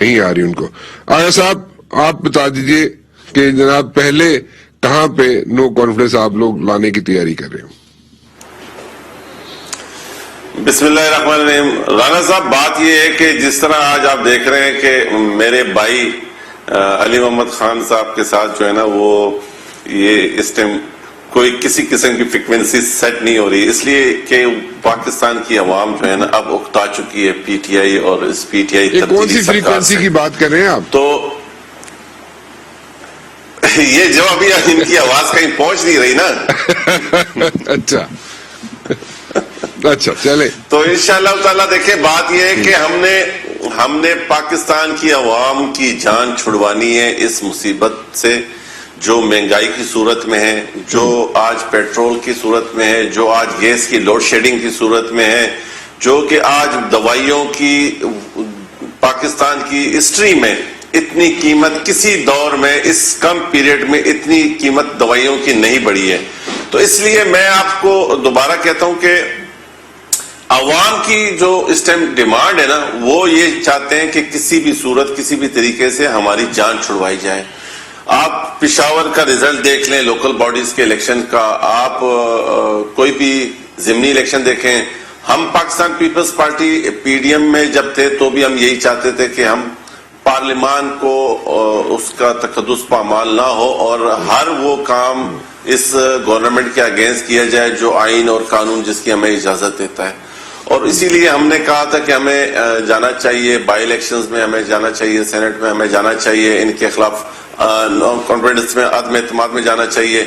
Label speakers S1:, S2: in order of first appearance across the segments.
S1: نہیں آ رہی ان کو. آیا صاحب آپ بتا دیجئے کہ جناب پہلے کہاں پہ نو کانفیڈنس آپ لوگ لانے کی تیاری کر رہے ہیں؟
S2: بسم اللہ الرحمن الرحیم. رانا صاحب بات یہ ہے کہ جس طرح آج آپ دیکھ رہے ہیں کہ میرے بھائی علی محمد خان صاحب کے ساتھ جو ہے نا وہ یہ اس ٹائم کوئی کسی قسم کی فریکوینسی سیٹ نہیں ہو رہی، اس لیے کہ پاکستان کی عوام جو ہے نا اب اکتا چکی ہے پی ٹی آئی اور اس پی ٹی آئی
S1: کون سی فریکوینسی کی بات کر رہے ہیں آپ؟
S2: تو یہ جو ابھی ان کی آواز کہیں پہنچ نہیں رہی نا.
S1: اچھا چلے
S2: تو انشاءاللہ تعالیٰ دیکھیں بات یہ ہے کہ ہم نے پاکستان کی عوام کی جان چھڑوانی ہے اس مصیبت سے جو مہنگائی کی صورت میں ہے، جو آج پیٹرول کی صورت میں ہے، جو آج گیس کی لوڈ شیڈنگ کی صورت میں ہے، جو کہ آج دوائیوں کی پاکستان کی ہسٹری میں اتنی قیمت کسی دور میں اس کم پیریڈ میں اتنی قیمت دوائیوں کی نہیں بڑھی ہے. تو اس لیے میں آپ کو دوبارہ کہتا ہوں کہ عوام کی جو اس ٹائم ڈیمانڈ ہے نا وہ یہ چاہتے ہیں کہ کسی بھی صورت کسی بھی طریقے سے ہماری جان چھڑوائی جائے. آپ پشاور کا رزلٹ دیکھ لیں لوکل باڈیز کے الیکشن کا، آپ کوئی بھی ضمنی الیکشن دیکھیں. ہم Pakistan Peoples Party P D M میں جب تھے تو بھی ہم یہی چاہتے تھے کہ ہم پارلیمان کو اس کا تقدس پامال نہ ہو اور ہر وہ کام اس گورنمنٹ کے اگینسٹ کیا جائے جو آئین اور قانون جس کی ہمیں اجازت دیتا ہے. اور اسی لیے ہم نے کہا تھا کہ ہمیں جانا چاہیے بائی الیکشنز میں، ہمیں جانا چاہیے سینٹ میں، ہمیں جانا چاہیے ان کے خلاف نو کانفیڈنس میں عدم اعتماد میں جانا چاہیے.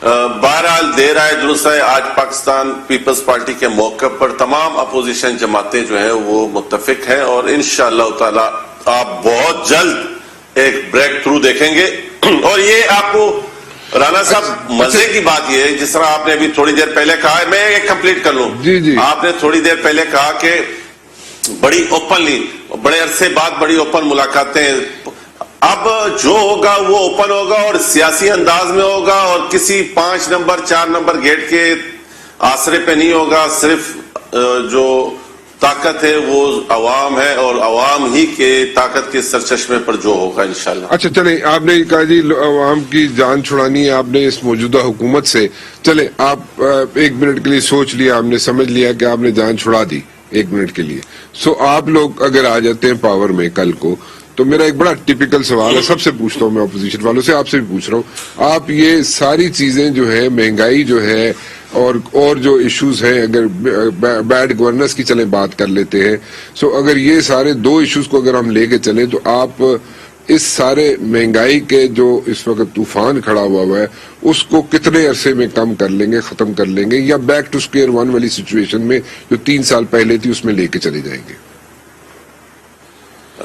S2: بہرحال دیر آئے درست آئے، آج پاکستان پیپلز پارٹی کے موقف پر تمام اپوزیشن جماعتیں جو ہیں وہ متفق ہیں اور انشاءاللہ تعالی آپ بہت جلد ایک بریک تھرو دیکھیں گے. اور یہ آپ کو رانا صاحب مزے کی بات یہ ہے جس طرح آپ نے ابھی تھوڑی دیر پہلے کہا ہے، میں ایک کمپلیٹ کر لوں. آپ نے تھوڑی دیر پہلے کہا کہ بڑی اوپنلی بڑے عرصے بعد بڑی اوپن ملاقاتیں، اب جو ہوگا وہ اوپن ہوگا اور سیاسی انداز میں ہوگا اور کسی 5 نمبر 4 نمبر گیٹ کے آسرے پہ نہیں ہوگا. صرف جو طاقت ہے وہ عوام ہے اور عوام ہی کے طاقت کے سرچشمے پر جو ہوگا انشاءاللہ.
S1: اچھا چلیں، آپ نے کہا جی عوام کی جان چھڑانی ہے آپ نے اس موجودہ حکومت سے. چلیں آپ 1 منٹ کے لیے سوچ لیا، آپ نے سمجھ لیا کہ آپ نے جان چھڑا دی 1 منٹ کے لیے. سو آپ لوگ اگر آ جاتے ہیں پاور میں کل کو تو میرا ایک بڑا ٹیپیکل سوال ہے، سب سے پوچھتا ہوں میں اپوزیشن والوں سے، آپ سے بھی پوچھ رہا ہوں. آپ یہ ساری چیزیں جو ہے مہنگائی جو ہے اور جو ایشوز ہیں، اگر بیڈ گورننس کی چلیں بات کر لیتے ہیں، سو اگر یہ سارے 2 ایشوز کو اگر ہم لے کے چلیں تو آپ اس سارے مہنگائی کے جو اس وقت طوفان کھڑا ہوا ہے اس کو کتنے عرصے میں کم کر لیں گے، ختم کر لیں گے، یا بیک ٹو اسکوئر 1 والی سچویشن میں جو 3 سال پہلے تھی اس میں لے کے چلے جائیں گے؟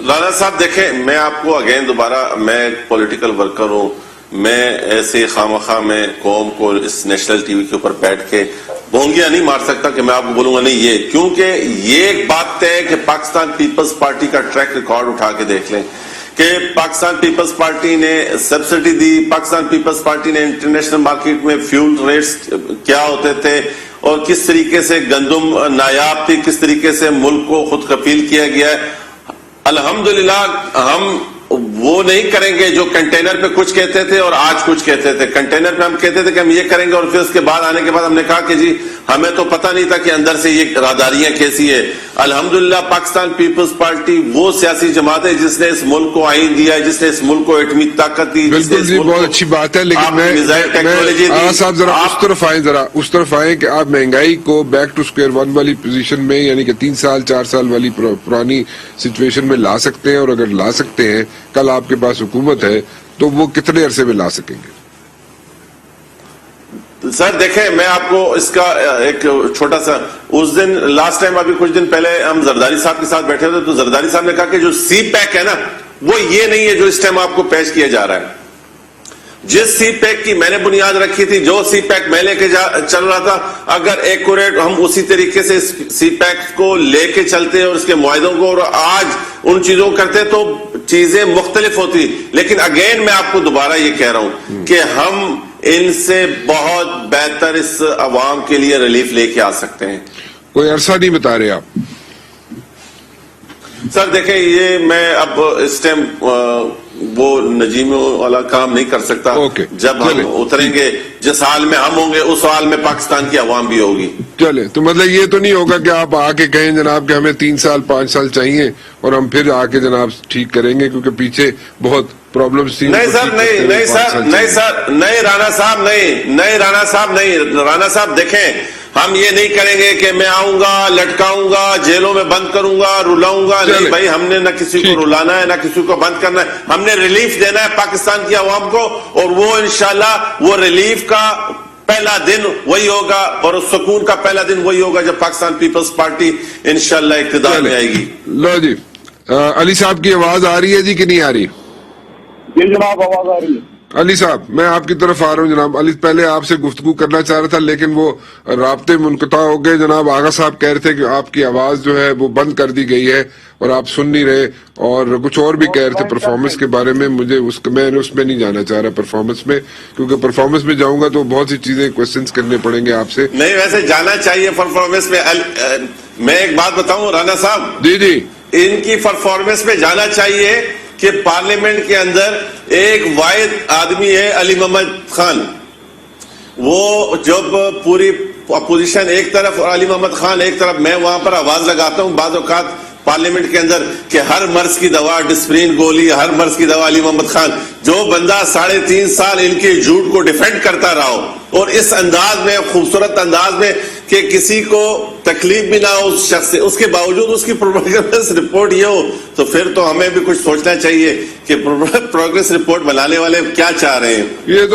S2: لالا صاحب دیکھیں، میں آپ کو اگین دوبارہ، میں پولیٹیکل ورکر ہوں، میں ایسے خامخواہ میں قوم کو اس نیشنل ٹی وی کے اوپر بیٹھ کے بونگیاں نہیں مار سکتا کہ میں آپ کو بولوں گا نہیں یہ، کیونکہ یہ ایک بات ہے کہ پاکستان پیپلز پارٹی کا ٹریک ریکارڈ اٹھا کے دیکھ لیں کہ پاکستان پیپلز پارٹی نے سبسڈی دی، پاکستان پیپلز پارٹی نے انٹرنیشنل مارکیٹ میں فیول ریٹس کیا ہوتے تھے اور کس طریقے سے گندم نایاب تھی، کس طریقے سے ملک کو خود کفیل کیا گیا ہے. الحمدللہ ہم وہ نہیں کریں گے جو کنٹینر پہ کچھ کہتے تھے اور آج کچھ کہتے تھے. کنٹینر پہ ہم کہتے تھے کہ ہم یہ کریں گے اور پھر اس کے بعد آنے کے بعد ہم نے کہا کہ جی ہمیں تو پتہ نہیں تھا کہ اندر سے یہ راداریاں کیسی ہے. الحمدللہ پاکستان پیپلز پارٹی وہ سیاسی جماعت ہے جس نے اس ملک کو آئین دیا ہے، جس نے اس ملک کو ایٹمی طاقت دی.
S1: بالکل جی، بہت اچھی بات ہے، لیکن میں صاحب ذرا اس طرف آئیں کہ آپ مہنگائی کو بیک ٹو اسکوئر 1 والی پوزیشن میں، یعنی کہ 3 سال 4 سال والی پرانی سچویشن میں لا سکتے ہیں، اور اگر لا سکتے ہیں کل آپ کے پاس حکومت ہے تو وہ کتنے عرصے میں لا سکیں گے؟
S2: سر دیکھیں، میں آپ کو اس کا ایک چھوٹا سا، اس دن لاسٹ ٹائم ابھی کچھ دن پہلے ہم زرداری صاحب کے ساتھ بیٹھے تھے تو زرداری صاحب نے کہا کہ جو سی پیک ہے نا وہ یہ نہیں ہے جو اس ٹائم آپ کو پیش کیا جا رہا ہے. جس سی پیک کی میں نے بنیاد رکھی تھی، جو سی پیک میں لے کے چل رہا تھا، اگر ایکوریٹ ہم اسی طریقے سے سی پیک کو لے کے چلتے اور اس کے معاہدوں کو اور آج ان چیزوں کو کرتے تو چیزیں مختلف ہوتی. لیکن اگین میں آپ کو دوبارہ یہ کہہ رہا ہوں کہ ہم ان سے بہت بہتر اس عوام کے لیے ریلیف لے کے آ سکتے ہیں.
S1: کوئی عرصہ نہیں بتا رہے آپ؟
S2: سر دیکھیں یہ میں اب اس ٹائم وہ نجیم والا کام نہیں کر سکتا. جب ہم اتریں گے جس حال میں ہم ہوں گے اس حال میں پاکستان کی عوام بھی ہوگی.
S1: چلے تو مطلب یہ تو نہیں ہوگا کہ آپ آ کے کہیں جناب کہ ہمیں 3 سال 5 سال چاہیے اور ہم پھر آ کے جناب ٹھیک کریں گے کیونکہ پیچھے بہت پرابلمس تھی.
S2: نہیں سر نہیں رانا صاحب نہیں رانا صاحب دیکھیں ہم یہ نہیں کریں گے کہ میں آؤں گا لٹکاؤں گا جیلوں میں بند کروں گا رلاؤں گا. نہیں بھائی ہم نے نہ کسی کو رلانا ہے نہ کسی کو بند کرنا ہے. ہم نے ریلیف دینا ہے پاکستان کی عوام کو اور وہ انشاءاللہ وہ ریلیف کا پہلا دن وہی ہوگا اور اس سکون کا پہلا دن وہی ہوگا جب پاکستان پیپلز پارٹی انشاءاللہ اقتدار میں آئے گی.
S1: لو جی علی صاحب کی آواز آ رہی ہے جی کہ نہیں آ رہی؟
S3: جی جناب آواز آ رہی ہے.
S1: علی صاحب میں آپ کی طرف آ رہا ہوں جناب. علی پہلے آپ سے گفتگو کرنا چاہ رہا تھا لیکن وہ رابطے منقطع ہو گئے. جناب آغا صاحب کہہ رہے تھے کہ آپ کی آواز جو ہے وہ بند کر دی گئی ہے اور آپ سن نہیں رہے اور کچھ اور بھی کہہ رہے تھے پرفارمنس کے بارے میں. مجھے میں اس میں نہیں جانا چاہ رہا پرفارمنس میں کیونکہ پرفارمنس میں جاؤں گا تو بہت سی چیزیں کوسچنز کرنے پڑیں گے آپ سے.
S2: نہیں ویسے جانا چاہیے پرفارمنس میں. میں ایک بات بتاؤں رانا صاحب
S1: جی
S2: ان کی پرفارمنس میں جانا چاہیے کہ پارلیمنٹ کے اندر ایک واحد آدمی ہے علی محمد خان. وہ جب پوری اپوزیشن ایک طرف اور علی محمد خان ایک طرف میں وہاں پر آواز لگاتا ہوں بعض اوقات پارلیمنٹ کے اندر کہ ہر مرض کی دوا ڈسپرین گولی ہر مرض کی دوا علی محمد خان. جو بندہ 3.5 سال ان کے جھوٹ کو ڈیفینڈ کرتا رہا ہو اور اس انداز میں خوبصورت انداز میں کہ کسی کو تکلیف بھی نہ ہو اس شخص سے اس کے باوجود اس کی پروگریس رپورٹ یہ ہو تو پھر تو ہمیں بھی کچھ سوچنا چاہیے کہ پروگریس رپورٹ بنانے والے کیا چاہ رہے ہیں.
S1: یہ تو